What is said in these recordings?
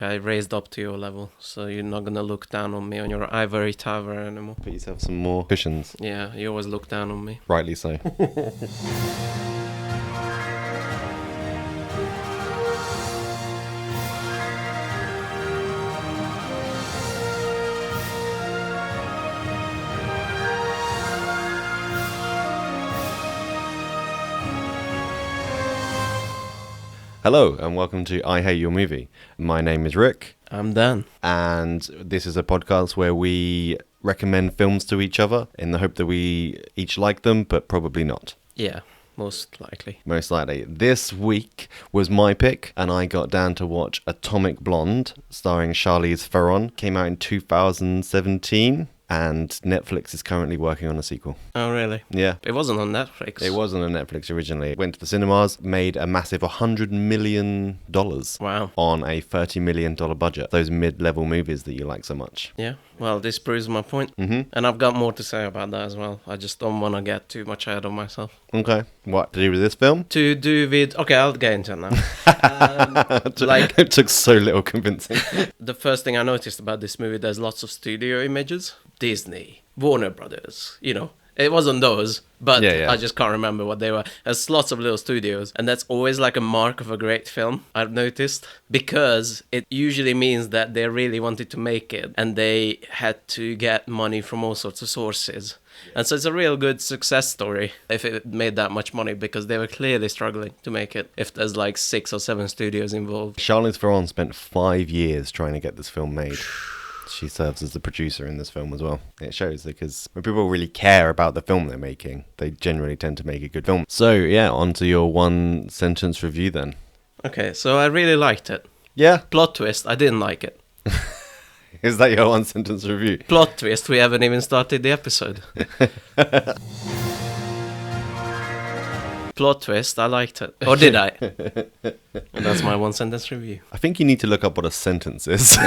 I raised up to your level, so you're not gonna look down on me on your ivory tower anymore. Put yourself some more cushions. Yeah, you always look down on me. Rightly so. Hello and welcome to I Hate Your Movie. My name is Rick. I'm Dan. And this is a podcast where we recommend films to each other in the hope that we each like them, but probably not. Yeah, most likely. Most likely. This week was my pick, and I got Dan to watch Atomic Blonde, starring Charlize Theron. Came out in 2017, and Netflix is currently working on a sequel. Oh, really? Yeah. It wasn't on Netflix. It wasn't on Netflix originally. It went to the cinemas, made a massive $100 million Wow. on a $30 million budget. Those mid-level movies that you like so much. Yeah, well, this proves my point. Mm-hmm. And I've got more to say about that as well. I just don't want to get too much ahead of myself. Okay. What to do with this film? To do with... Okay, I'll get into it now. It took so little convincing. The first thing I noticed about this movie, there's lots of studio images. Disney, Warner Brothers, you know. It wasn't those, but Yeah. I just can't remember what they were. There's lots of little studios, and that's always like a mark of a great film, I've noticed, because it usually means that they really wanted to make it, and they had to get money from all sorts of sources. And so it's a real good success story if it made that much money, because they were clearly struggling to make it if there's like 6 or 7 studios involved. Charlize Theron spent 5 years trying to get this film made. She serves as the producer in this film as well. It shows because when people really care about the film they're making, they generally tend to make a good film. So, yeah, on to your one sentence review then. Okay, so I really liked it. Yeah? Plot twist, I didn't like it. Is that your one sentence review? Plot twist, we haven't even started the episode. Plot twist, I liked it. Or did I? And that's my one sentence review. I think you need to look up what a sentence is.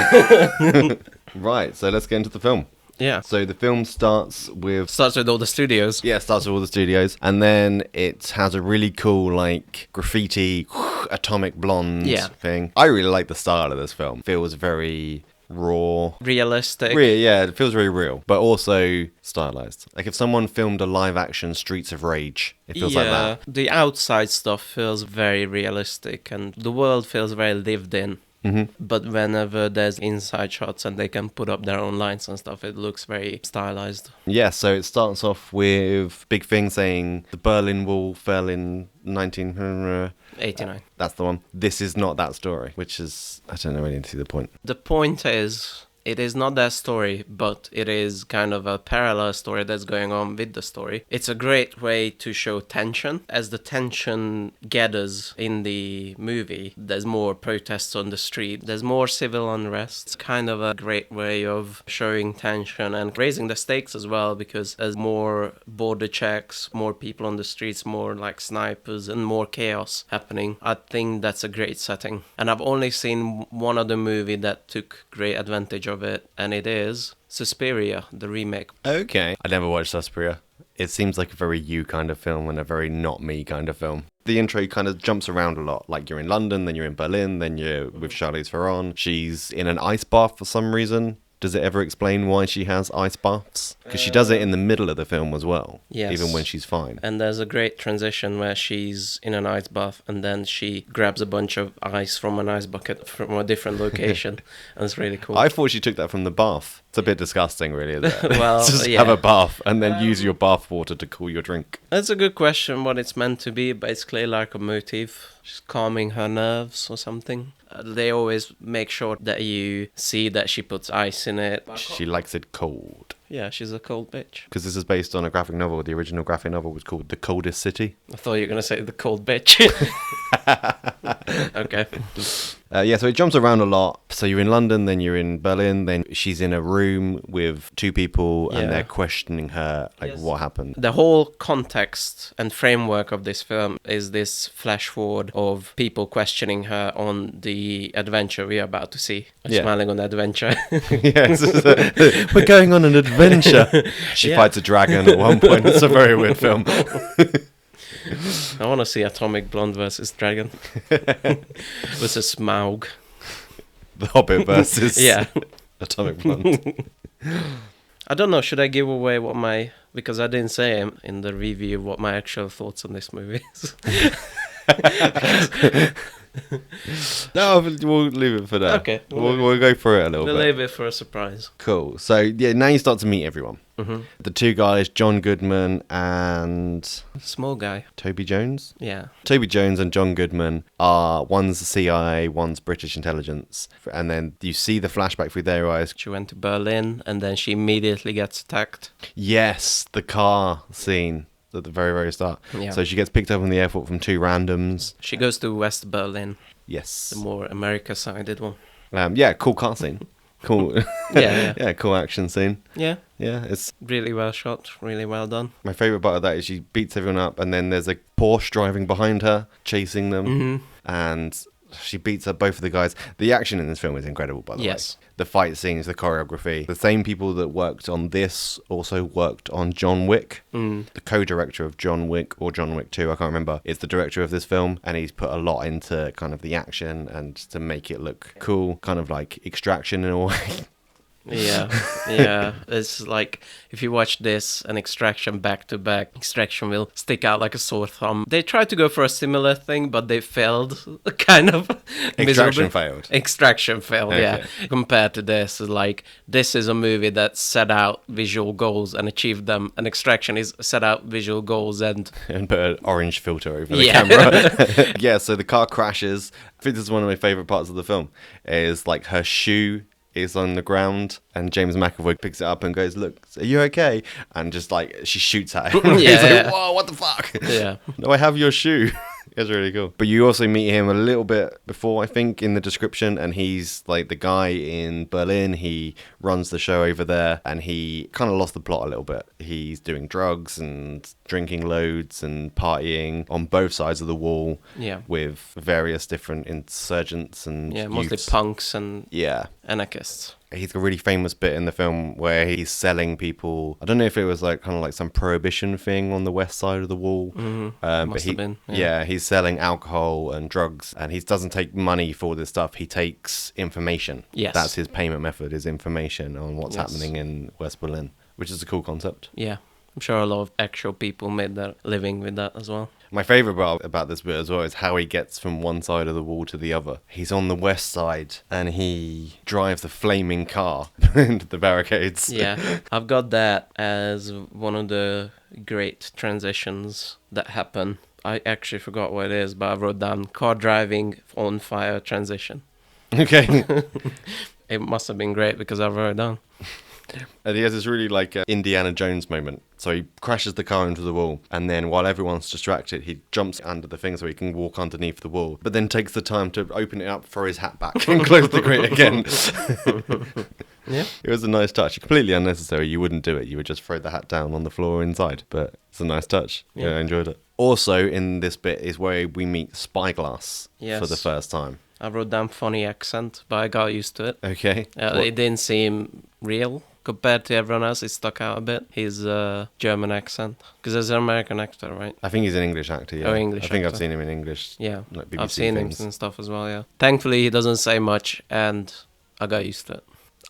Right, so let's get into the film. Yeah. So the film starts with... Starts with all the studios. Yeah, it starts with all the studios. And then it has a really cool, like, graffiti, atomic blonde thing. I really like the style of this film. It feels very raw. Realistic. Yeah, it feels very real. But also stylized. Like if someone filmed a live-action Streets of Rage, it feels like that. The outside stuff feels very realistic, and the world feels very lived in. Mm-hmm. But whenever there's inside shots and they can put up their own lines and stuff, it looks very stylized. Yeah, so it starts off with big thing saying the Berlin Wall fell in 1989. That's the one. This is not that story, which is, I don't know, I didn't see the point. The point is, it is not that story, but it is kind of a parallel story that's going on with the story. It's a great way to show tension. As the tension gathers in the movie, there's more protests on the street, there's more civil unrest. It's kind of a great way of showing tension and raising the stakes as well, because there's more border checks, more people on the streets, more like snipers, and more chaos happening. I think that's a great setting. And I've only seen one other movie that took great advantage of it, and it is Suspiria, the remake. Okay. I never watched Suspiria. It seems like a very you kind of film and a very not me kind of film. The intro kind of jumps around a lot. Like you're in London, then you're in Berlin, then you're with Charlize Theron. She's in an ice bath for some reason. Does it ever explain why she has ice baths? Because she does it in the middle of the film as well. Yes. Even when she's fine. And there's a great transition where she's in an ice bath and then she grabs a bunch of ice from an ice bucket from a different location. And it's really cool. I thought she took that from the bath. It's a bit disgusting, really, isn't it? Well, just yeah. have a bath and then use your bath water to cool your drink. That's a good question what it's meant to be, but it's clearly like a motif. She's calming her nerves or something. They always make sure that you see that she puts ice in it. She likes it cold. Yeah, she's a cold bitch. Because this is based on a graphic novel. The original graphic novel was called The Coldest City. I thought you were going to say the cold bitch. Okay. Yeah, so it jumps around a lot. So you're in London, then you're in Berlin, then she's in a room with 2 people and they're questioning her, like, what happened? The whole context and framework of this film is this flash forward of people questioning her on the adventure we're about to see. Smiling on the adventure. Yes, we're going on an adventure. She fights a dragon at one point. It's a very weird film. I want to see Atomic Blonde versus Dragon. Versus Smaug. The Hobbit versus Yeah. Atomic Blonde. I don't know, should I give away what my... Because I didn't say in the review what my actual thoughts on this movie is. No, we'll leave it for that. Okay. We'll go through it a little We'll bit. leave it for a surprise. Cool. So, yeah, now you start to meet everyone. Mm-hmm. The two guys, John Goodman and Small guy. Toby Jones. Yeah. Toby Jones and John Goodman are, one's the CIA, one's British intelligence. And then you see the flashback through their eyes. She went to Berlin and then she immediately gets attacked. Yes, the car scene at the very, very start. Yeah. So she gets picked up in the airport from two randoms. She goes to West Berlin, Yes. the more America-sided one. Yeah, cool car scene. Cool. Yeah. Yeah, cool action scene. Yeah, Yeah, it's really well shot, really well done. my favourite part of that is she beats everyone up and then there's a Porsche driving behind her, chasing them. Mm-hmm. And she beats up both of the guys. The action in this film is incredible, by the Yes. way. The fight scenes, the choreography. The same people that worked on this also worked on John Wick. Mm. The co-director of John Wick or John Wick 2, I can't remember, is the director of this film, and he's put a lot into kind of the action and to make it look cool, kind of like Extraction in a way. Yeah, yeah. It's like if you watch this and Extraction back to back, Extraction will stick out like a sore thumb. They tried to go for a similar thing, but they failed, kind of. Extraction miserably. failed. Extraction failed, yeah. Okay. Compared to this, like this is a movie that set out visual goals and achieved them, and Extraction is set out visual goals and And put an orange filter over the Yeah. camera. Yeah, so the car crashes. I think this is one of my favourite parts of the film, is like her shoe is on the ground and James McAvoy picks it up and goes, "Look, are you okay?" And just like she shoots at him. He's Yeah. like, "Whoa, what the fuck?" yeah. No, I have your shoe. It's really cool. But you also meet him a little bit before, I think, in the description, and he's like the guy in Berlin. He runs the show over there, and he kind of lost the plot a little bit. He's doing drugs and drinking loads and partying on both sides of the wall Yeah. with various different insurgents and Yeah, mostly youths. punks and Yeah. anarchists. He's got a really famous bit in the film where he's selling people. I don't know if it was like kind of like some prohibition thing on the west side of the wall. But Must have been, yeah. yeah, he's selling alcohol and drugs, and he doesn't take money for this stuff. He takes information. Yes. That's his payment method, is information on what's Yes. happening in West Berlin, which is a cool concept. Yeah. I'm sure a lot of actual people made their living with that as well. My favourite part about this bit as well is how he gets from one side of the wall to the other. He's on the west side and he drives the flaming car into the barricades. Yeah, I've got that as one of the great transitions that happen. I actually forgot what it is, but I wrote down car driving on fire transition. Okay. It must have been great because I wrote it down. And he has this really like Indiana Jones moment. So he crashes the car into the wall, and then while everyone's distracted, he jumps under the thing so he can walk underneath the wall, but then takes the time to open it up, throw his hat back, and close the grate again. Yeah. It was a nice touch. Completely unnecessary. You wouldn't do it. You would just throw the hat down on the floor inside. But it's a nice touch. Yeah, Yeah. I enjoyed it. Also, in this bit is where we meet Spyglass Yes. for the first time. I wrote down funny accent, but I got used to it. Okay. What- It didn't seem real compared to everyone else. It stuck out a bit. His German accent, because he's an American actor, right? I think he's an English actor, yeah. Oh, English I think I've actor. seen him in English. Yeah, Like BBC I've seen things. him and stuff as well. Yeah. Thankfully, he doesn't say much, and I got used to it.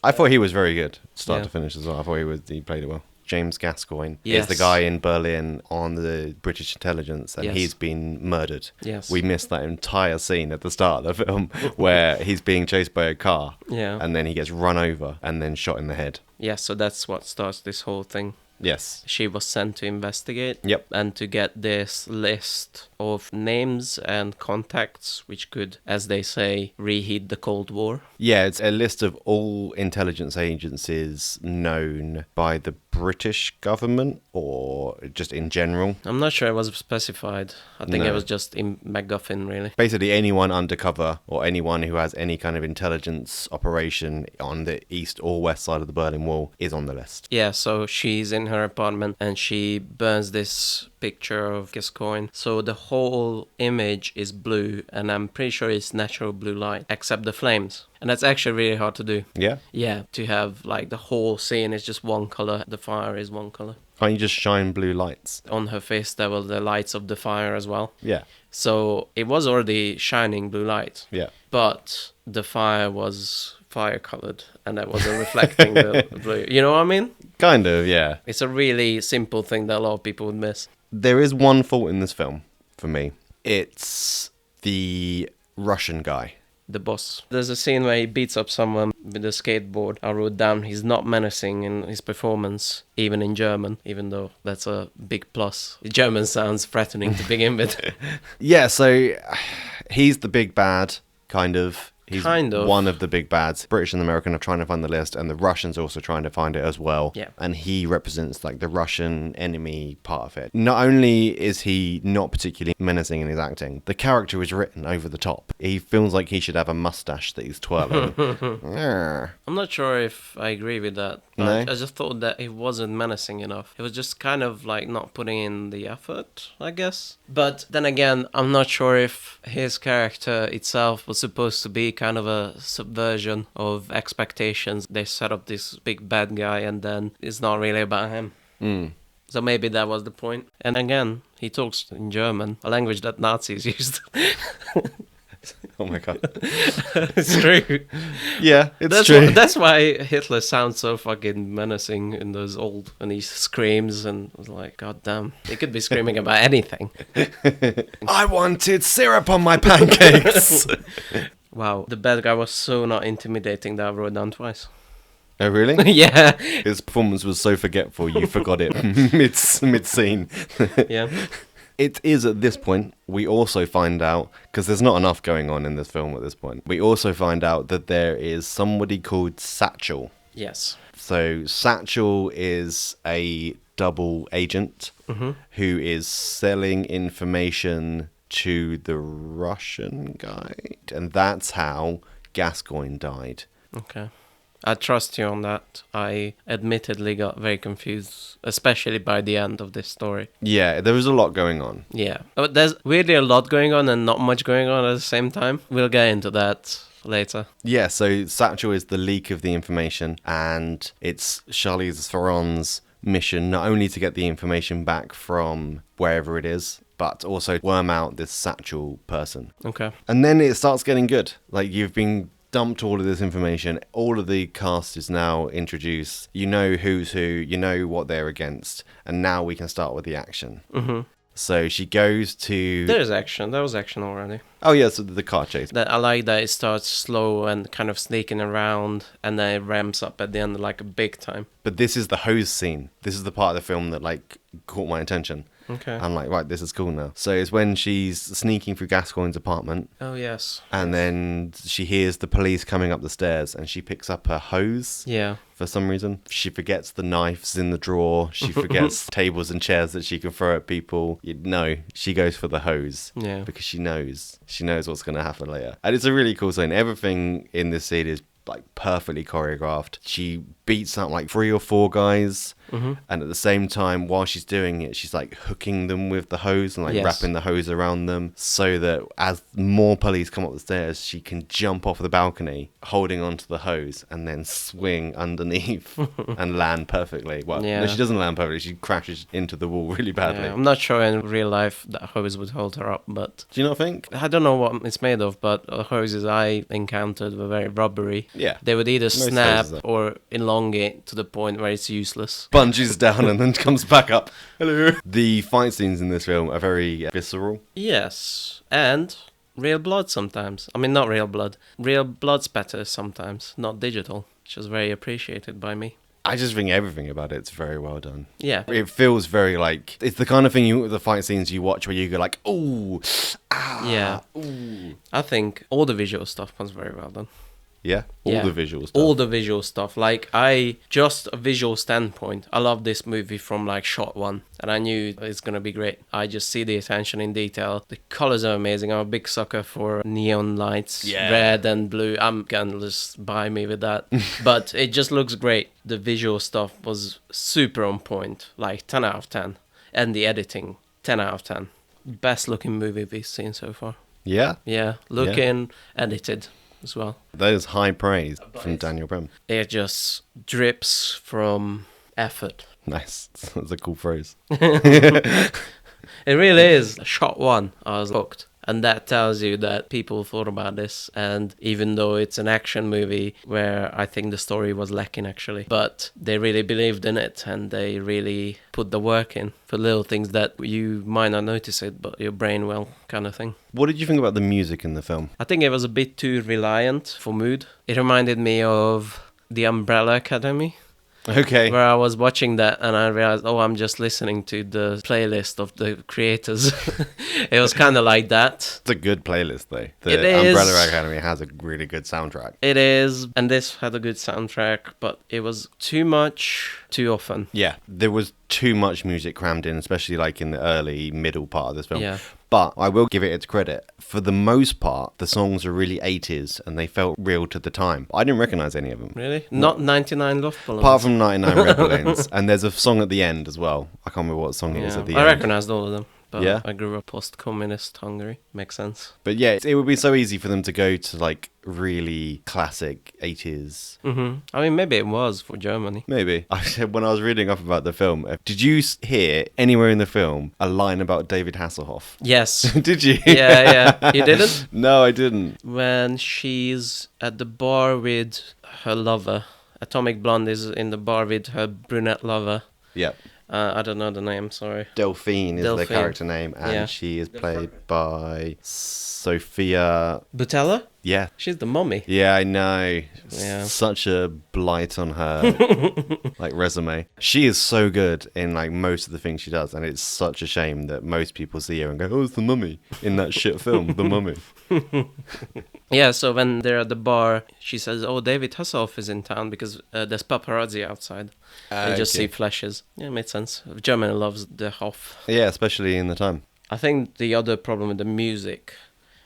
I thought he was very good, start Yeah. to finish as well. I thought he played it well. James Gascoigne Yes. is the guy in Berlin on the British intelligence, and Yes. he's been murdered. Yes. We missed that entire scene at the start of the film where he's being chased by a car, Yeah. and then he gets run over and then shot in the head. Yeah, so that's what starts this whole thing. Yes. She was sent to investigate. Yep. And to get this list of names and contacts, which could, as they say, reheat the Cold War. Yeah, it's a list of all intelligence agencies known by the British government or just in general. I'm not sure it was specified. I think No. it was just in MacGuffin, really. Basically, anyone undercover or anyone who has any kind of intelligence operation on the east or west side of the Berlin Wall is on the list. Yeah, so she's in her apartment and she burns this picture of Gascoigne. So the whole image is blue, and I'm pretty sure it's natural blue light, except the flames. And that's actually really hard to do. Yeah? Yeah, to have like the whole scene is just one color, the fire is one color. Can't you just shine blue lights? On her face, there were the lights of the fire as well. Yeah. So it was already shining blue light. Yeah. But the fire was fire colored and that wasn't reflecting the blue. You know what I mean? Kind of, yeah. It's a really simple thing that a lot of people would miss. There is one fault in this film for me. It's the Russian guy. The boss. There's a scene where he beats up someone with a skateboard. I wrote down he's not menacing in his performance, even in German, even though that's a big plus. German sounds threatening to begin with. Yeah, so he's the big bad, kind of. He's Kind of. one of the big bads. British and American are trying to find the list, and the Russians also trying to find it as well. Yeah. And he represents like the Russian enemy part of it. Not only is he not particularly menacing in his acting, the character is written over the top. He feels like he should have a mustache that he's twirling. Yeah. I'm not sure if I agree with that. No? I just thought that it wasn't menacing enough. It was just kind of like not putting in the effort, I guess. But then again, I'm not sure if his character itself was supposed to be kind of a subversion of expectations. They set up this big bad guy and then it's not really about him. Mm. So maybe that was the point. And again, he talks in German, a language that Nazis used. Oh my god. It's true. Yeah, it's That's true. that's why Hitler sounds so fucking menacing in those old, and he screams and was like, God damn, he could be screaming about anything. I wanted syrup on my pancakes. Wow, the bad guy was so not intimidating that I wrote down twice. Oh, really? Yeah, His performance was so forgetful, you forgot it mid-scene. yeah. It is at this point, we also find out, because there's not enough going on in this film at this point, we also find out that there is somebody called Satchel. Yes. So Satchel is a double agent who is selling information to the Russian guy. And that's how Gascoigne died. Okay. I trust you on that. I admittedly got very confused, especially by the end of this story. Yeah, there was a lot going on. Yeah. But there's weirdly a lot going on and not much going on at the same time. We'll get into that later. Yeah, so Satchel is the leak of the information, and it's Charlize Theron's mission not only to get the information back from wherever it is, but also worm out this Satchel person. Okay. And then it starts getting good. Like, you've been dumped all of this information, all of the cast is now introduced, you know who's who, you know what they're against, and now we can start with the action. Mm-hmm. So she goes to... There's action. There was action already. Oh yeah, so the car chase. That I like that it starts slow and kind of sneaking around, and then it ramps up at the end like a big time. But this is the hose scene. This is the part of the film that like caught my attention. Okay. I'm like, right, this is cool now. So it's when she's sneaking through Gascoigne's apartment, Oh yes. and then she hears the police coming up the stairs, and she picks up her hose. Yeah. For some reason, she forgets the knives in the drawer. She forgets tables and chairs that she can throw at people. No, she goes for the hose. Yeah. Because she knows what's going to happen later. And it's a really cool scene. Everything in this scene is like perfectly choreographed. She beats up like 3 or 4 guys, and at the same time, while she's doing it, she's like hooking them with the hose and like Yes. wrapping the hose around them, so that as more police come up the stairs, she can jump off the balcony holding onto the hose and then swing underneath and land perfectly. Well, Yeah. no, she doesn't land perfectly. She crashes into the wall really badly. Yeah, I'm not sure in real life that hose would hold her up, but Do you not think? I don't know what it's made of, but the hoses I encountered were very rubbery. Yeah. They would either Most snap hoses are. or elongate to the point where it's useless. Bungees down and then comes back up. Hello. The fight scenes in this film are very visceral. Yes, and real blood sometimes. I mean, not real blood. Real blood spatter sometimes, not digital, which is very appreciated by me. I just think everything about it's very well done. Yeah. It feels very like it's the kind of thing the fight scenes you watch where you go like, ooh, ah, Yeah. ooh. I think all the visual stuff was very well done. Yeah, all Yeah. the visual stuff. All the visual stuff. Like, just a visual standpoint, I love this movie from like shot one, and I knew it's gonna be great. I just see the attention in detail. The colors are amazing. I'm a big sucker for neon lights, Yeah. red and blue. I'm gonna just buy me with that. But it just looks great. The visual stuff was super on point, like 10 out of 10. And the editing, 10 out of 10. Best looking movie we've seen so far. Yeah, Yeah, looking, edited as well. that is high praise from Daniel Brem. It just drips from effort. Nice. That's a cool phrase. It really is. Shot one, I was hooked. And that tells you that people thought about this. And even though it's an action movie where I think the story was lacking actually, but they really believed in it and they really put the work in for little things that you might not notice it, but your brain will, kind of thing. What did you think about the music in the film? I think it was a bit too reliant for mood. It reminded me of The Umbrella Academy, Okay. where I was watching that and I realized, oh, I'm just listening to the playlist of the creators. It was kind of like that. It's a good playlist, though. The It is. Umbrella Academy has a really good soundtrack. It is, and this had a good soundtrack, but it was too much, too often. Yeah, there was too much music crammed in, especially like in the early, middle part of this film. Yeah. But I will give it its credit. For the most part, the songs are really 80s and they felt real to the time. I didn't recognize any of them. Really? Not 99 Love Balloons? Apart from 99 Red Balloons. And there's a song at the end as well. I can't remember what song it is Yeah, at the I end. recognized all of them. But Yeah? I grew up post-communist Hungary. Makes sense. But yeah, it would be so easy for them to go to like really classic 80s. I mean, maybe it was for Germany. Maybe. When I was reading up about the film, did you hear anywhere in the film a line about David Hasselhoff? Yes. Did you? Yeah. You didn't? No, I didn't. When she's at the bar with her lover. Atomic Blonde is in the bar with her brunette lover. Yep. I don't know the name, sorry. Delphine is the Delphine. character name, and Yeah. she is played by Sophia. Butella? Yeah. She's the mummy. Yeah, I know. Yeah. Such a blight on her like resume. She is so good in like most of the things she does, and it's such a shame that most people see her and go, "Oh, it's the mummy" in that shit film, The Mummy. Yeah, so when they're at the bar, she says, oh, David Hasselhoff is in town because there's paparazzi outside. You just see flashes. Yeah, it made sense. Germany loves the Hoff. Yeah, especially in the time. I think the other problem with the music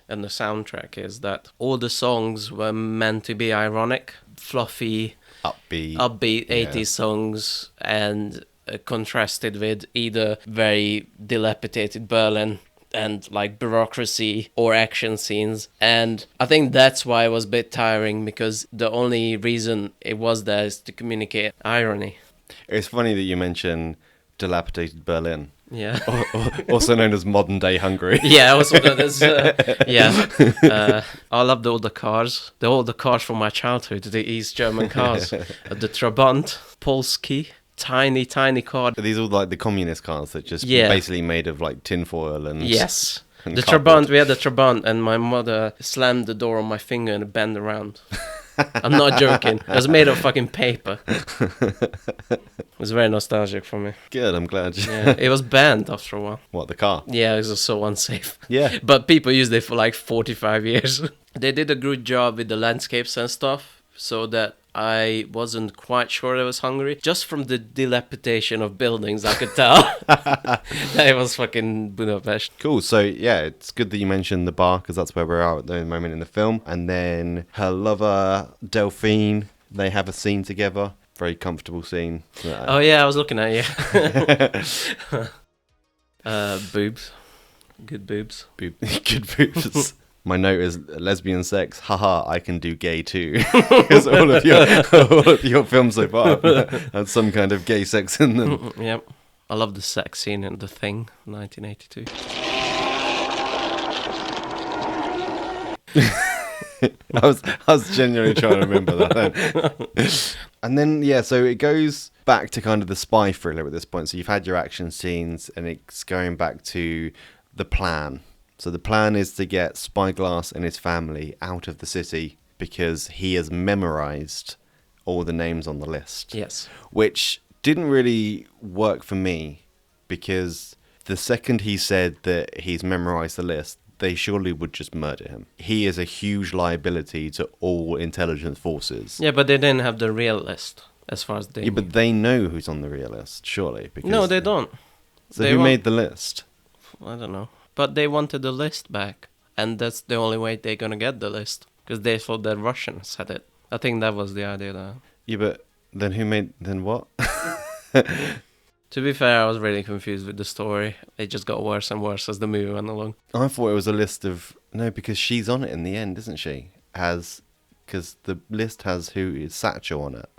and the soundtrack is that all the songs were meant to be ironic, fluffy, upbeat 80s songs, and contrasted with either very dilapidated Berlin and like bureaucracy or action scenes. And I think that's why it was a bit tiring, because the only reason it was there is to communicate irony. It's funny that you mention dilapidated Berlin, Yeah. also known as modern day Hungary. Yeah, also there's I loved all the cars. All the cars from my childhood, the East German cars. The Trabant, Polski, tiny car. These are all like the communist cars that just Yeah. basically made of like tinfoil and Yes. and The cardboard. Trabant, we had the Trabant, and my mother slammed the door on my finger and it bent around. I'm not joking. It was made of fucking paper. It was very nostalgic for me. Good, I'm glad. Yeah, it was banned after a while. What, the car? Yeah, it was so unsafe. Yeah. But people used it for like 45 years. They did a good job with the landscapes and stuff, so that I wasn't quite sure it was Hungary. Just from the dilapidation of buildings, I could tell that it was fucking Budapest. Cool. So yeah, it's good that you mentioned the bar because that's where we're at the moment in the film. And then her lover Delphine, they have a scene together. Very comfortable scene. Oh yeah, I was looking at you. Boobs. Good boobs. Good boobs. My note is lesbian sex. Haha, I can do gay too. Because all of your films so far had some kind of gay sex in them. Yep. I love the sex scene in The Thing, 1982. I was genuinely trying to remember that then. And then, yeah, so it goes back to kind of the spy thriller at this point. So you've had your action scenes and it's going back to the plan. So the plan is to get Spyglass and his family out of the city because he has memorized all the names on the list. Yes. Which didn't really work for me because the second he said that he's memorized the list, they surely would just murder him. He is a huge liability to all intelligence forces. Yeah, but they didn't have the real list, as far as they Yeah, but they know who's on the real list, surely. Because No, they don't. So they who won't. made the list? I don't know. But they wanted the list back. And that's the only way they're gonna get the list. Because they thought the Russians had it. I think that was the idea there. Yeah, but then who made... Then what? To be fair, I was really confused with the story. It just got worse and worse as the movie went along. I thought it was a list of... No, because she's on it in the end, isn't she? Because the list has who is Satchel on it.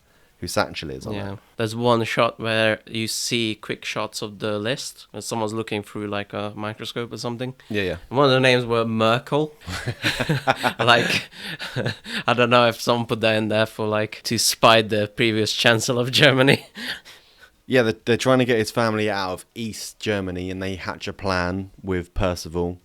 whose satchel is on Yeah, it. there's one shot where you see quick shots of the list, and someone's looking through like a microscope or something. Yeah. One of the names were Merkel. Like, I don't know if someone put that in there for like to spite the previous chancellor of Germany. Yeah, they're trying to get his family out of East Germany, and they hatch a plan with Percival.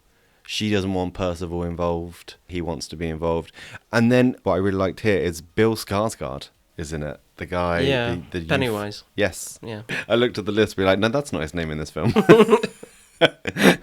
She doesn't want Percival involved. He wants to be involved. And then what I really liked here is Bill Skarsgård is in it. The guy, Yeah, the youth- Pennywise. Yes. Yeah. I looked at the list, be like, no, that's not his name in this film.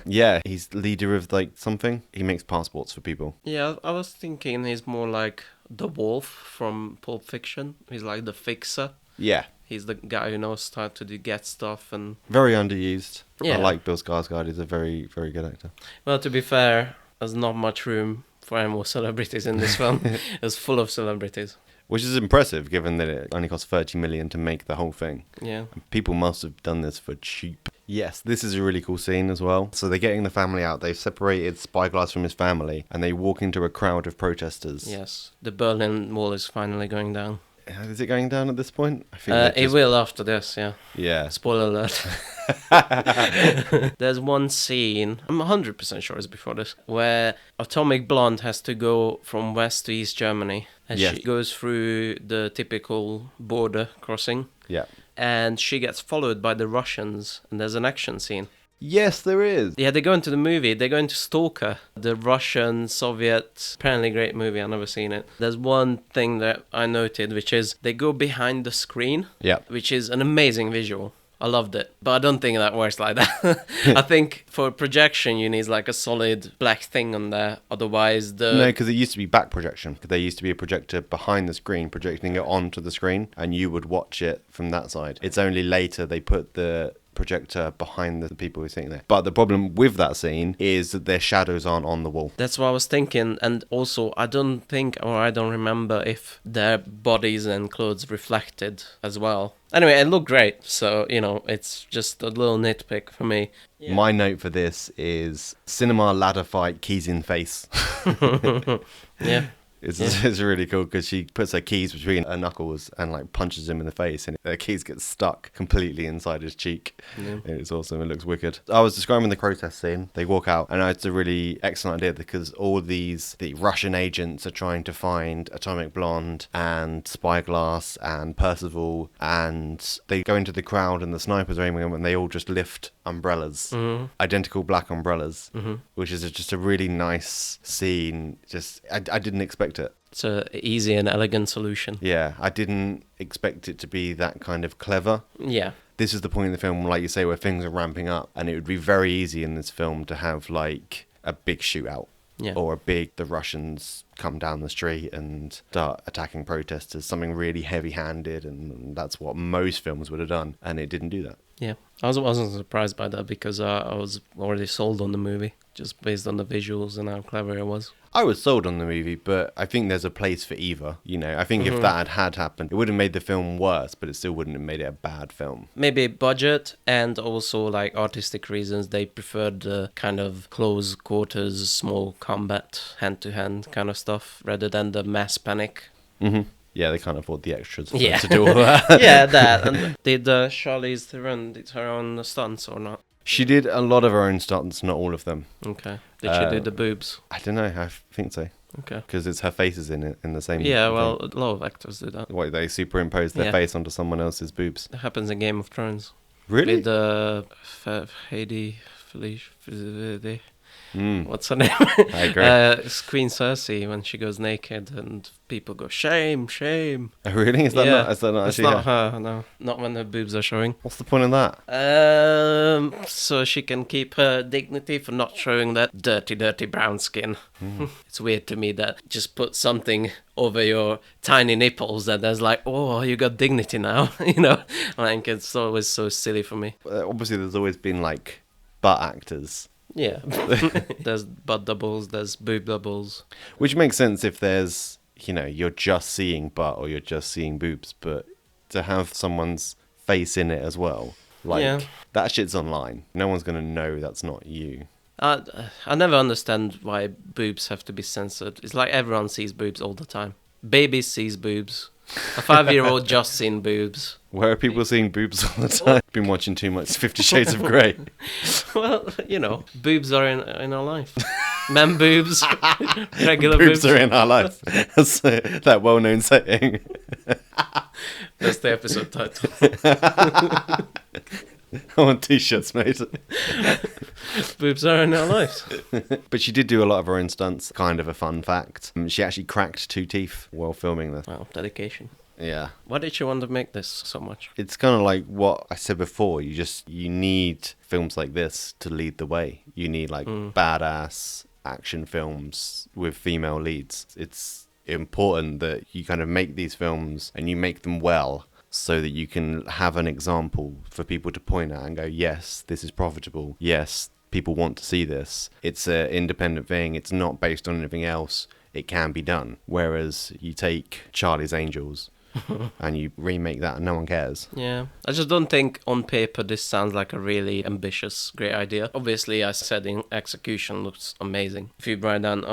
Yeah, he's leader of like something. He makes passports for people. Yeah, I was thinking he's more like the wolf from Pulp Fiction. He's like the fixer. Yeah, He's the guy who knows how to get stuff. And very underused. Yeah. I like Bill Skarsgård. He's a very, very good actor. well, to be fair, there's not much room for any more celebrities in this film. It's full of celebrities. Which is impressive, given that it only cost 30 million to make the whole thing. Yeah. People must have done this for cheap. Yes, this is a really cool scene as well. So they're getting the family out. They've separated Spyglass from his family, and they walk into a crowd of protesters. Yes. The Berlin Wall is finally going down. Is it going down at this point? I think It will after this, yeah. Yeah. Spoiler alert. There's one scene, I'm 100% sure it's before this, where Atomic Blonde has to go from West to East Germany. And Yes. she goes through the typical border crossing. Yeah. And she gets followed by the Russians. And there's an action scene. Yes, there is. Yeah, they go into the movie. They're going to Stalker, the Russian, Soviet, apparently great movie. I've never seen it. There's one thing that I noted, which is they go behind the screen, Yeah. which is an amazing visual. I loved it, but I don't think that works like that. I think for projection, you need like a solid black thing on there. Otherwise, No, because it used to be back projection. There used to be a projector behind the screen, projecting it onto the screen, and you would watch it from that side. It's only later they put the projector behind the people who are sitting there. But the problem with that scene is that their shadows aren't on the wall. That's what I was thinking. And also, I don't think, or I don't remember if their bodies and clothes reflected as well. Anyway, it looked great. So, you know, it's just a little nitpick for me. Yeah. My note for this is cinema ladder fight, keys in face. Yeah. It's really cool because she puts her keys between her knuckles and like punches him in the face, and her keys get stuck completely inside his cheek. Yeah. It's awesome. It looks wicked. I was describing the protest scene. They walk out, and it's a really excellent idea because all the Russian agents are trying to find Atomic Blonde and Spyglass and Percival, and they go into the crowd, and the snipers are aiming them, and they all just lift umbrellas, identical black umbrellas, which is just a really nice scene. Just I didn't expect it. It's a easy and elegant solution. Yeah, I didn't expect it to be that kind of clever. Yeah. This is the point in the film, like you say, where things are ramping up, and it would be very easy in this film to have like a big shootout. Yeah. Or the Russians come down the street and start attacking protesters, something really heavy-handed, and that's what most films would have done, and it didn't do that. Yeah. wasn't surprised by that because I was already sold on the movie just based on the visuals and how clever it was. I was sold on the movie, but I think there's a place for either. You know, I think if that had happened, it would have made the film worse, but it still wouldn't have made it a bad film. Maybe budget and also like artistic reasons. They preferred the kind of close quarters, small combat, hand-to-hand kind of stuff rather than the mass panic. Mm-hmm. Yeah, they can't afford the extras Yeah. to do all that. Yeah, that. And did Charlize Theron did her own stunts or not? She did a lot of her own stunts, not all of them. Okay. Did she do the boobs? I don't know, I think so. Okay. Because it's her face is in it, in the same Yeah, thing. well, a lot of actors do that. What, they superimpose their Yeah. face onto someone else's boobs? It happens in Game of Thrones. Really? With Heidi Felicia. What's her name? I agree. It's Queen Cersei when she goes naked and people go shame, shame. Oh, really? Is that Yeah, not, is that not It's actually not her? her, no, not when her boobs are showing. What's the point of that? So she can keep her dignity for not showing that dirty brown skin. It's weird to me that just put something over your tiny nipples that there's like, oh, you got dignity now, you know? Like, it's always so silly for me. Obviously, there's always been, like, butt actors. Yeah. There's butt doubles, there's boob doubles. Which makes sense if there's, you know, you're just seeing butt or you're just seeing boobs. But to have someone's face in it as well, like, Yeah. that shit's online. No one's going to know that's not you. I never understand why boobs have to be censored. It's like everyone sees boobs all the time. Babies sees boobs. A 5-year-old just seen boobs. Where are people seeing boobs all the time? Been watching too much 50 Shades of Grey. Well, boobs are in our life. Men boobs, regular Boobs boobs. are in our life. That's that well-known saying. That's the episode title. I want t-shirts, mate. Boobs are in our lives. But she did do a lot of her own stunts. Kind of a fun fact. She actually cracked 2 teeth while filming this. Wow, dedication. Yeah. Why did you want to make this so much? It's kind of like what I said before. You need films like this to lead the way. You need like badass action films with female leads. It's important that you kind of make these films and you make them well, so that you can have an example for people to point at and go, yes, this is profitable. Yes, people want to see this. It's an independent thing. It's not based on anything else. It can be done. Whereas you take Charlie's Angels and you remake that and no one cares. Yeah, I just don't think on paper this sounds like a really ambitious, great idea. Obviously, I said in execution looks amazing. If you write down,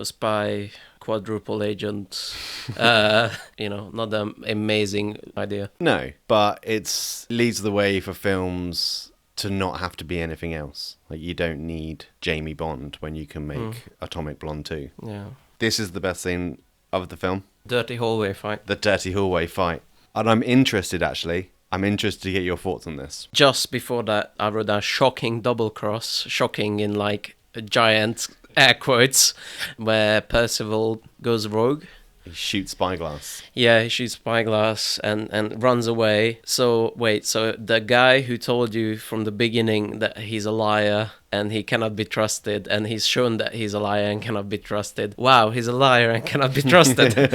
spy, quadruple agent, not an amazing idea. No, but it leads the way for films to not have to be anything else. Like, you don't need Jamie Bond when you can make Atomic Blonde 2. Yeah. This is the best scene of the film. Dirty hallway fight. The dirty hallway fight. And I'm interested to get your thoughts on this. Just before that, I wrote down shocking double cross. Shocking in like giant air quotes, where Percival goes rogue. He shoots Spyglass. Yeah, he shoots Spyglass and runs away. So the guy who told you from the beginning that he's a liar and he cannot be trusted, and he's shown that he's a liar and cannot be trusted. Wow, he's a liar and cannot be trusted.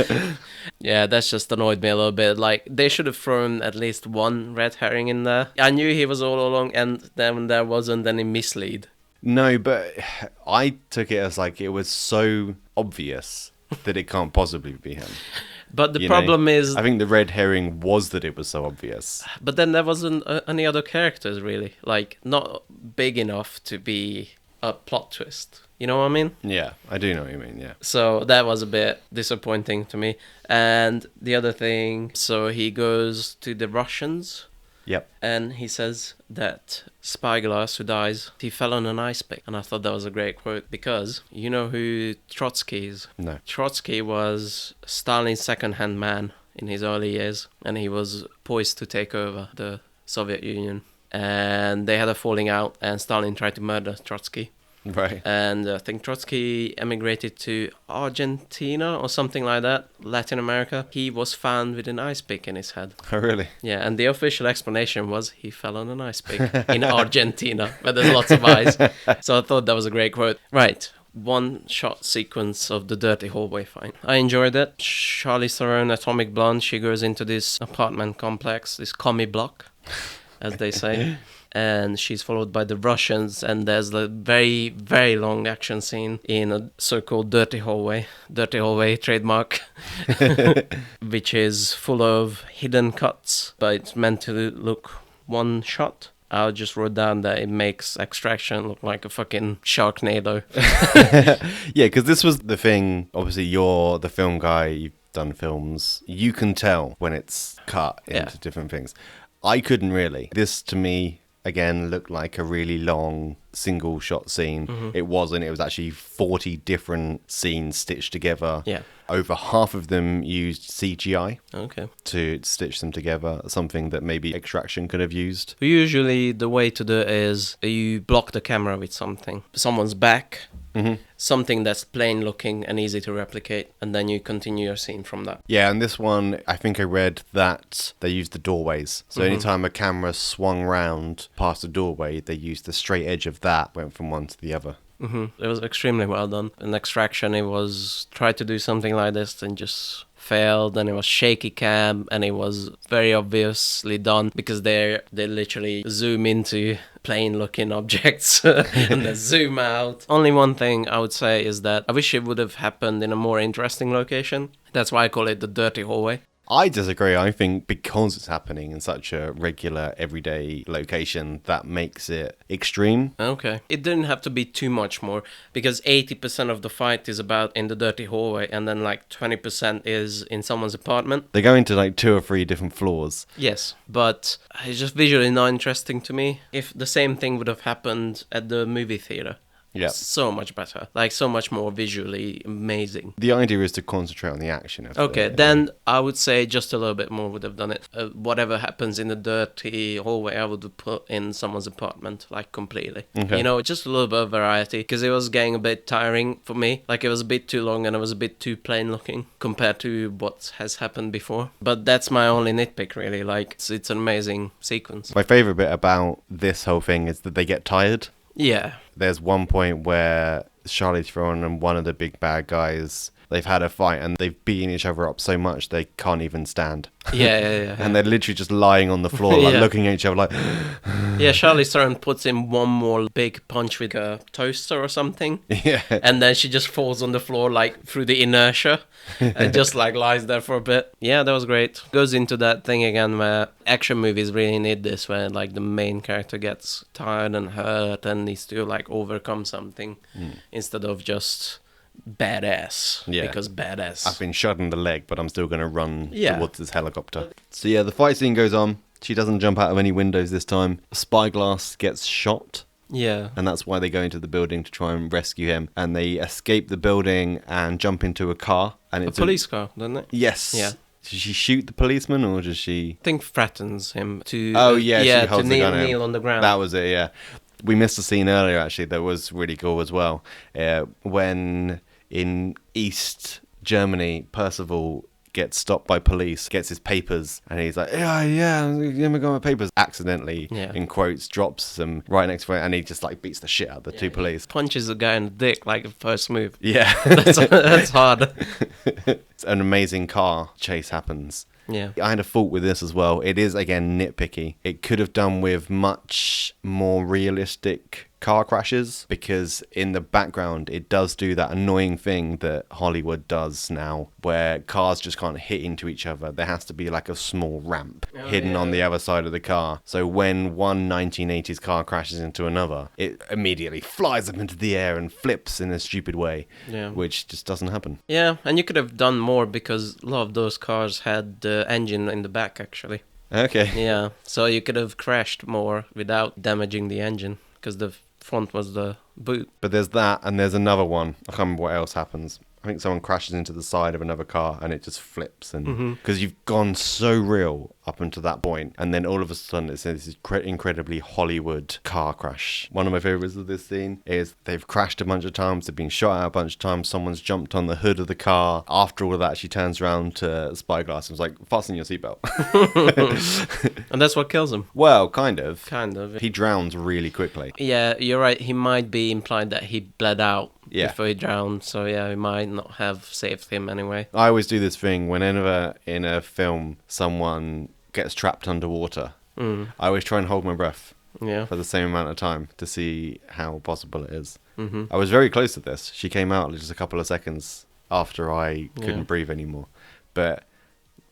Yeah, that's just annoyed me a little bit. Like, they should have thrown at least one red herring in there. I knew he was all along, and then when there wasn't, then he mislead. No, but I took it as like it was so obvious that it can't possibly be him. But the problem is... I think the red herring was that it was so obvious. But then there wasn't any other characters, really. Like, not big enough to be a plot twist. You know what I mean? Yeah, I do know what you mean, yeah. So that was a bit disappointing to me. And the other thing, so he goes to the Russians. Yep. And he says that Spyglass, who dies, he fell on an ice pick. And I thought that was a great quote, because you know who Trotsky is? No. Trotsky was Stalin's second-hand man in his early years, and he was poised to take over the Soviet Union. And they had a falling out, and Stalin tried to murder Trotsky. Right. And I think Trotsky emigrated to Argentina or something like that, Latin America. He was found with an ice pick in his head. Oh, really? Yeah, and the official explanation was he fell on an ice pick in Argentina, where there's lots of ice. So I thought that was a great quote. Right. One shot sequence of the dirty hallway fight. I enjoyed it. Charlize Theron, Atomic Blonde, she goes into this apartment complex, this commie block, as they say. And she's followed by the Russians, and there's a very, very long action scene in a so-called dirty hallway trademark, which is full of hidden cuts, but it's meant to look one shot. I just wrote down that it makes Extraction look like a fucking Sharknado. Yeah, because this was the thing. Obviously, you're the film guy, you've done films. You can tell when it's cut into different things. I couldn't really. This, to me, again, looked like a really long single shot scene. Mm-hmm. It wasn't. It was actually 40 different scenes stitched together. Yeah. Over half of them used CGI to stitch them together, something that maybe Extraction could have used. Usually the way to do it is you block the camera with something. Someone's back, something that's plain looking and easy to replicate, and then you continue your scene from that. Yeah, and this one, I think I read that they used the doorways. So anytime a camera swung round past the doorway, they used the straight edge of that, went from one to the other. It was extremely well done. In Extraction, it was tried to do something like this and just failed, and it was shaky cam, and it was very obviously done because they literally zoom into plain looking objects and then zoom out. Only one thing I would say is that I wish it would have happened in a more interesting location. That's why I call it the dirty hallway. I disagree. I think because it's happening in such a regular, everyday location, that makes it extreme. Okay. It didn't have to be too much more, because 80% of the fight is about in the dirty hallway, and then like 20% is in someone's apartment. They go into like 2 or 3 different floors. Yes, but it's just visually not interesting to me. If the same thing would have happened at the movie theater, Yeah. so much better. Like, so much more visually amazing. The idea is to concentrate on the action of Okay, the, then I would say just a little bit more would have done it. Whatever happens in the dirty hallway, I would have put in someone's apartment, like, completely. Okay. You know, just a little bit of variety, because it was getting a bit tiring for me. Like, it was a bit too long and it was a bit too plain looking compared to what has happened before. But that's my only nitpick, really. Like, it's an amazing sequence. My favourite bit about this whole thing is that they get tired. Yeah. There's one point where Charlize Theron and one of the big bad guys, they've had a fight and they've beaten each other up so much they can't even stand. Yeah. And they're literally just lying on the floor, like Yeah. looking at each other like... Yeah, Charlize Theron puts in one more big punch with a toaster or something. Yeah. And then she just falls on the floor, like, through the inertia, and just, like, lies there for a bit. Yeah, that was great. Goes into that thing again where action movies really need this, where, like, the main character gets tired and hurt and needs to, like, overcome something instead of just badass. Yeah. Because badass. I've been shot in the leg, but I'm still going to run Yeah. towards this helicopter. So yeah, the fight scene goes on. She doesn't jump out of any windows this time. Spyglass gets shot, Yeah. and that's why they go into the building to try and rescue him. And they escape the building and jump into a car. And A it's police car, doesn't it? Yes. Yeah. Does she shoot the policeman or does she... I think threatens him to... Oh yeah, she to holds the gun at him. kneel on the ground. That was it, yeah. We missed a scene earlier, actually, that was really cool as well. When in East Germany, Percival gets stopped by police, gets his papers, and he's like, yeah, I'm got my papers. Accidentally, Yeah. in quotes, drops them right next to him, and he just like beats the shit out of the two police. Punches a guy in the dick, like, the first move. Yeah. That's hard. An amazing car chase happens. Yeah. I had a fault with this as well. It is, again, nitpicky. It could have done with much more realistic car crashes, because in the background it does do that annoying thing that Hollywood does now, where cars just can't hit into each other. There has to be like a small ramp hidden on the other side of the car. So when one 1980s car crashes into another, it immediately flies up into the air and flips in a stupid way, Yeah. which just doesn't happen. Yeah, and you could have done more, because a lot of those cars had the engine in the back, actually. Okay. Yeah, so you could have crashed more without damaging the engine, because the front was the boot. But there's that, and there's another one. I can't remember what else happens. I think someone crashes into the side of another car and it just flips. And because you've gone so real up until that point, and then all of a sudden it's this incredibly Hollywood car crash. One of my favorites of this scene is they've crashed a bunch of times, they've been shot at a bunch of times, someone's jumped on the hood of the car. After all of that, she turns around to Spyglass and was like, fasten your seatbelt. And that's what kills him. Well, kind of. Kind of. He drowns really quickly. Yeah, you're right. He might be implied that he bled out Yeah. before he drowned, so yeah, he might not have saved him anyway. I always do this thing whenever in a film someone gets trapped underwater. I always try and hold my breath Yeah. for the same amount of time to see how possible it is. I was very close to this. She came out just a couple of seconds after I couldn't Yeah. breathe anymore. But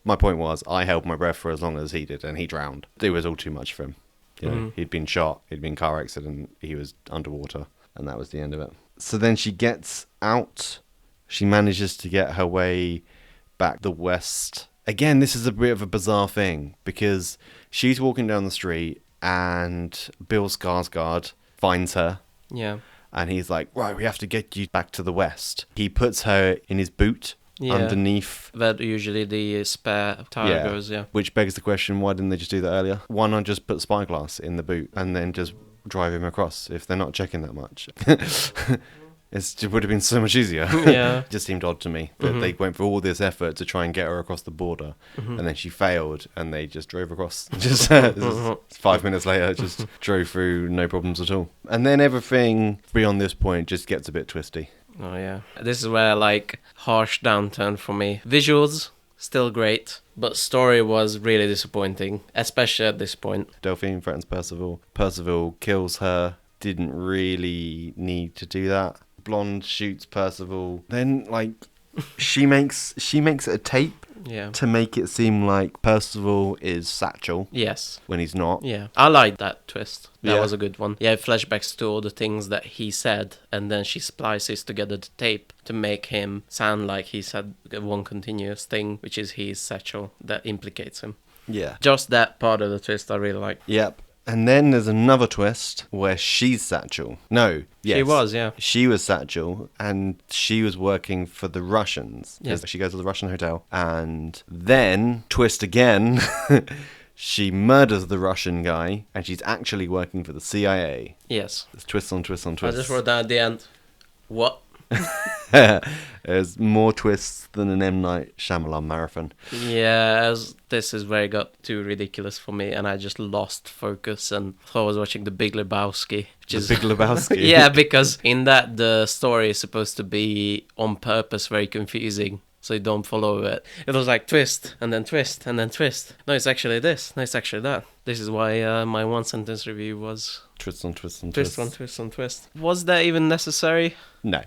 my point was, I held my breath for as long as he did, and he drowned. It was all too much for him. You know, he'd been shot, he'd been in a car accident, he was underwater, and that was the end of it. So then she gets out. She manages to get her way back the west. Again, this is a bit of a bizarre thing, because she's walking down the street and Bill Skarsgård finds her. Yeah. And he's like, right, we have to get you back to the west. He puts her in his boot Yeah. underneath. That usually the spare tire goes, yeah. Which begs the question, why didn't they just do that earlier? Why not just put Spyglass in the boot and then just drive him across if they're not checking that much? It would have been so much easier. Yeah. It just seemed odd to me that they went through all this effort to try and get her across the border, and then she failed, and they just drove across. Just 5 minutes later, just drove through, no problems at all. And then everything beyond this point just gets a bit twisty. Oh, yeah. This is where, like, harsh downturn for me. Visuals, still great, but story was really disappointing, especially at this point. Delphine threatens Percival. Percival kills her. Didn't really need to do that. Blonde shoots Percival. Then, like, she makes it a tape Yeah. to make it seem like Percival is Satchel Yes. when he's not. Yeah. I like that twist. That Yeah. was a good one. Yeah, flashbacks to all the things that he said, and then she splices together the tape to make him sound like he said one continuous thing, which is he's Satchel, that implicates him. Yeah. Just that part of the twist I really like. Yep. And then there's another twist where she's Satchel. No, yes. She was, yeah. She was Satchel, and she was working for the Russians. Yes. She goes to the Russian hotel, and then, twist again, she murders the Russian guy, and she's actually working for the CIA. Yes. There's twists on twists on I twists. just wrote down at the end, what? There's more twists than an M. Night Shyamalan marathon. Yeah, this is where it got too ridiculous for me, and I just lost focus and thought I was watching The Big Lebowski. Which The Big Lebowski. Yeah, because in that the story is supposed to be on purpose very confusing, so you don't follow it. It was like twist, and then twist, and then twist. No, it's actually this. No, it's actually that. This is why my one sentence review was Twists on twists on twist twists. on twist on twist. Was that even necessary? No,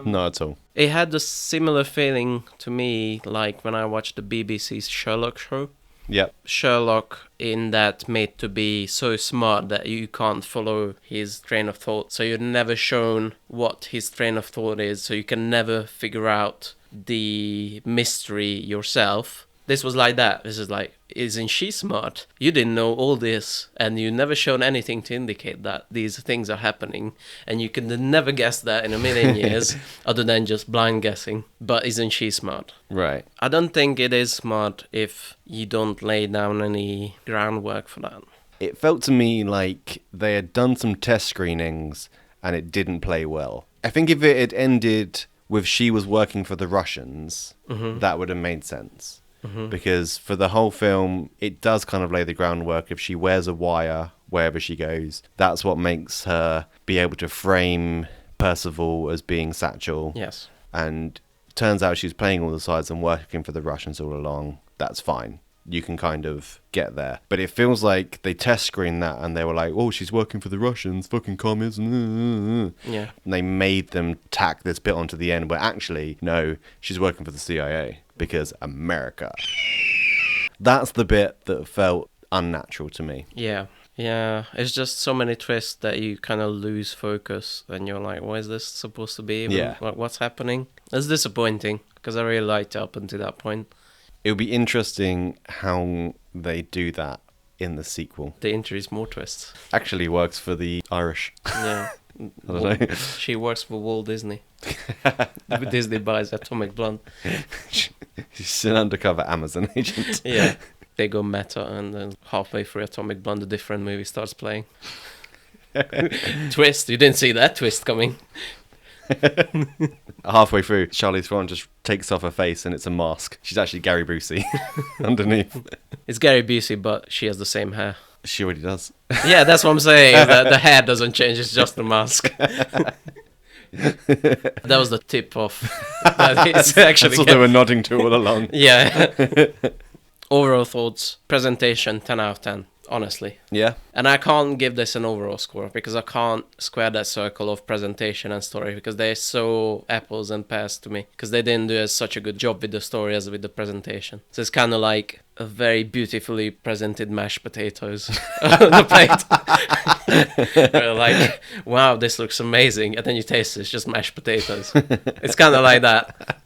not at all. It had a similar feeling to me like when I watched the BBC's Sherlock show. Yep. Sherlock in that made to be so smart that you can't follow his train of thought. So you're never shown what his train of thought is, so you can never figure out the mystery yourself. This was like that. This is like, isn't she smart? You didn't know all this, and you never shown anything to indicate that these things are happening, and you can never guess that in a million years, other than just blind guessing. But isn't she smart? Right. I don't think it is smart if you don't lay down any groundwork for that. It felt to me like they had done some test screenings and it didn't play well. I think if it had ended with she was working for the Russians, that would have made sense. Because for the whole film, it does kind of lay the groundwork. If she wears a wire wherever she goes, that's what makes her be able to frame Percival as being Satchel. Yes. And turns out she's playing all the sides and working for the Russians all along. That's fine. You can kind of get there. But it feels like they test screened that and they were like, oh, she's working for the Russians, fucking commies. Yeah. And they made them tack this bit onto the end where actually, no, she's working for the CIA because America. That's the bit that felt unnatural to me. Yeah. Yeah. It's just so many twists that you kind of lose focus and you're like, what is this supposed to be? Yeah. What's happening? It's disappointing because I really liked it up until that point. It would be interesting how they do that in the sequel. They introduce more twists. Actually works for the Irish. Yeah. I don't know. She works for Walt Disney. Disney buys Atomic Blonde. She's an undercover Amazon agent. Yeah. They go meta, and then halfway through Atomic Blonde, a different movie starts playing. Twist. You didn't see that twist coming. Halfway through, Charlize Theron just takes off her face and it's a mask. She's actually Gary Busey underneath. It's Gary Busey, but she has the same hair. She already does. Yeah, that's what I'm saying. The hair doesn't change, it's just the mask. That was the tip off. That it's actually That's what they were nodding to all along. Yeah. Overall thoughts, presentation, 10 out of 10, honestly. Yeah. And I can't give this an overall score because I can't square that circle of presentation and story because they're so apples and pears to me because they didn't do such a good job with the story as with the presentation. So it's kind of like a very beautifully presented mashed potatoes on the plate. You're like, wow, this looks amazing. And then you taste it, it's just mashed potatoes. It's kind of like that.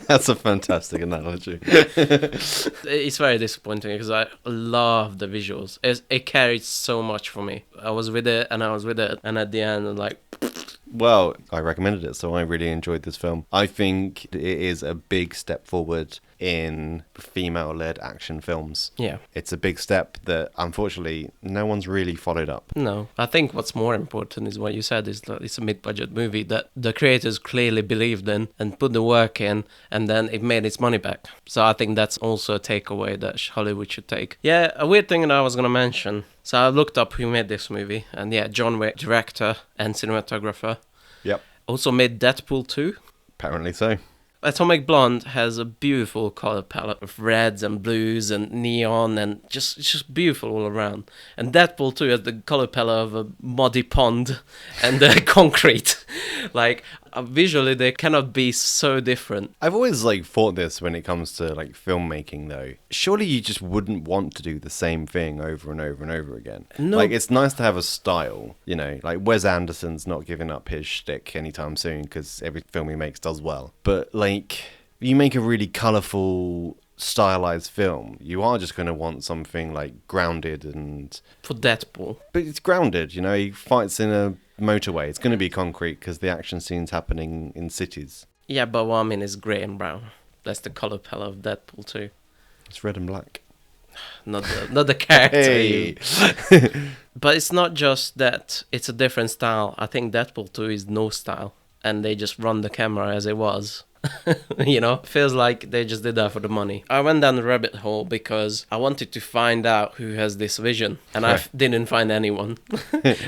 That's a fantastic analogy. It's very disappointing because I love the visuals. It carried so much for me. I was with it and I was with it, and at the end, I'm like, Well, I recommended it, so I really enjoyed this film. I think it is a big step forward in female-led action films. yeah. It's a big step that, unfortunately, no one's really followed up. No, I think what's more important is what you said, is that it's a mid-budget movie that the creators clearly believed in and put the work in, and then it made its money back. So I think that's also a takeaway that Hollywood should take. Yeah, a weird thing that I was going to mention. So I looked up who made this movie, and yeah, John Wick, director and cinematographer. Yep. Also made Deadpool 2. Apparently so. Atomic Blonde has a beautiful color palette of reds and blues and neon and it's just beautiful all around. And Deadpool 2 has the color palette of a muddy pond and concrete. Like, Visually, they cannot be so different. I've always like thought this when it comes to like filmmaking though. Surely you just wouldn't want to do the same thing over and over and over again. No. Like it's nice to have a style, you know. Like Wes Anderson's not giving up his shtick anytime soon because every film he makes does well. But like you make a really colourful, stylized film, you are just going to want something like grounded and. For Deadpool. But it's grounded, you know. He fights in a motorway. It's going to be concrete because the action scene's happening in cities. Yeah, but what I mean is grey and brown. That's the color palette of Deadpool too. It's red and black. Not the character. Hey. But it's not just that it's a different style. I think Deadpool 2 is no style. And they just run the camera as it was. You know, feels like they just did that for the money. I went down the rabbit hole because I wanted to find out who has this vision, and I didn't find anyone.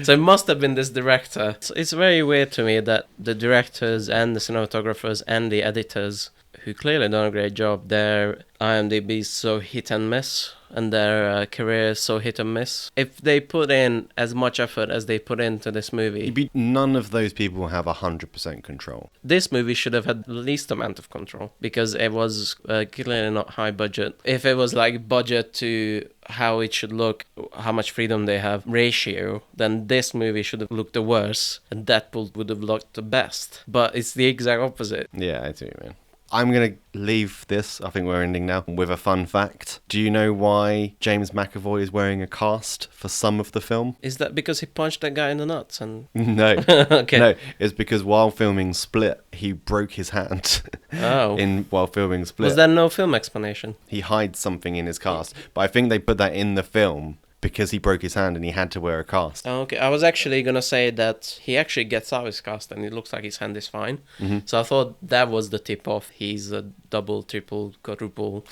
So it must have been this director. So it's very weird to me that the directors and the cinematographers and the editors, who clearly done a great job, their IMDb is so hit and miss, and their career is so hit and miss. If they put in as much effort as they put into this movie, None of those people have 100% control. this movie should have had the least amount of control because it was clearly not high budget. If it was like budget to how it should look, how much freedom they have ratio, then this movie should have looked the worst and Deadpool would have looked the best. But it's the exact opposite. Yeah, I see what you mean. I'm going to leave this, I think we're ending now, with a fun fact. Do you know why James McAvoy is wearing a cast for some of the film? Is that because he punched that guy in the nuts? And No. okay. No, it's because while filming Split, he broke his hand Oh. while filming Split. Was there no film explanation? He hides something in his cast. But I think they put that in the film because he broke his hand and he had to wear a cast. Oh, okay, I was actually gonna say that he actually gets out his cast and it looks like his hand is fine. Mm-hmm. So I thought that was the tip off. He's a double, triple, quadruple,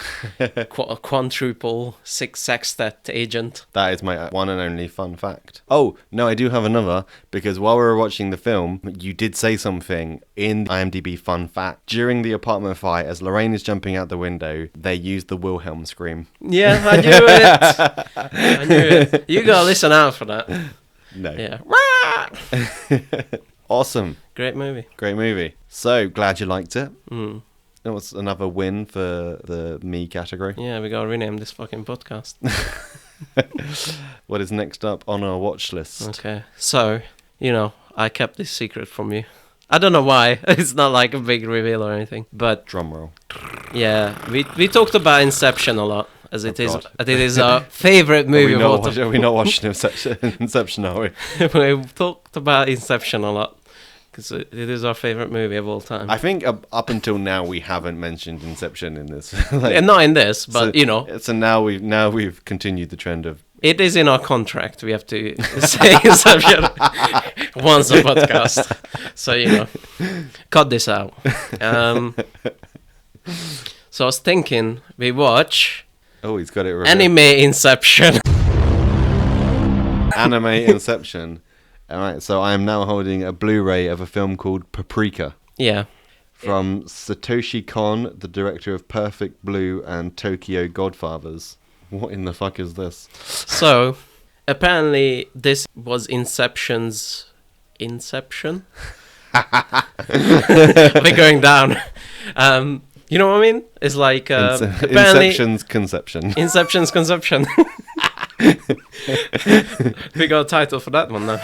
quadruple, sextet agent. That is my one and only fun fact. Oh, no, I do have another, because while we were watching the film, you did say something in IMDb fun fact. During the apartment fight, as Lorraine is jumping out the window, they used the Wilhelm scream. Yeah, I knew it. I knew it. You gotta listen out for that. No. Yeah. Awesome. Great movie. Great movie. So, glad you liked it. Mm. It was another win for the me category. Yeah, we gotta rename this fucking podcast. What is next up on our watch list? Okay, so, I kept this secret from you. I don't know why. It's not like a big reveal or anything. But, Drum roll. yeah, we talked about Inception a lot, as it is. God. It is our favorite movie of all time. Are we not watching Inception, are we? We talked about Inception a lot, because it is our favorite movie of all time. I think up until now we haven't mentioned Inception in this. And not in this, but, So now we've continued the trend of. it is in our contract. We have to say Inception once a podcast. So, cut this out. So I was thinking we watch Oh, he's got it right. Anime Inception. Anime Inception. All right, so I am now holding a Blu-ray of a film called Paprika Yeah. from Satoshi Kon, the director of Perfect Blue and Tokyo Godfathers. What in the fuck is this? So, apparently this was Inception's Inception? We're going down. You know what I mean? It's like apparently Inception's conception. Inception's conception. We got a title for that one now.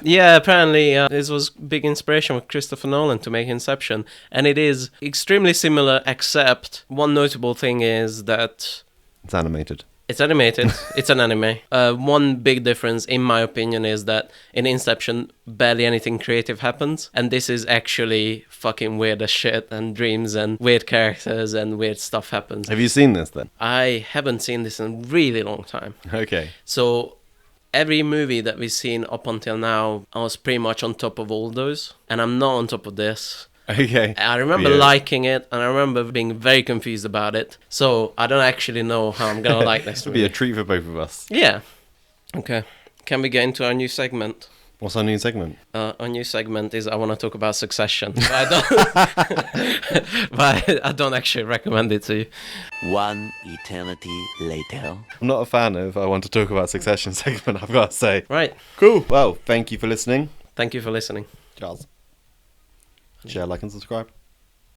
Yeah, apparently this was big inspiration with Christopher Nolan to make Inception, and it is extremely similar, except one notable thing is that It's animated. it's animated. It's an anime. One big difference, in my opinion, is that in Inception, barely anything creative happens. And this is actually fucking weird as shit. And dreams and weird characters and weird stuff happens. Have you seen this then? I haven't seen this in a really long time. Okay. So every movie that we've seen up until now, I was pretty much on top of all those. And I'm not on top of this. Okay. I remember liking it, and I remember being very confused about it. So I don't actually know how I'm gonna like this It'll be movie. a treat for both of us. Yeah. Okay. Can we get into our new segment? What's our new segment? Our new segment is I want to talk about Succession, but I don't actually recommend it to you. One eternity later. I'm not a fan of I want to talk about Succession segment, I've got to say. Right. Cool. Well, thank you for listening. Thank you for listening. Charles. Share, like, and subscribe.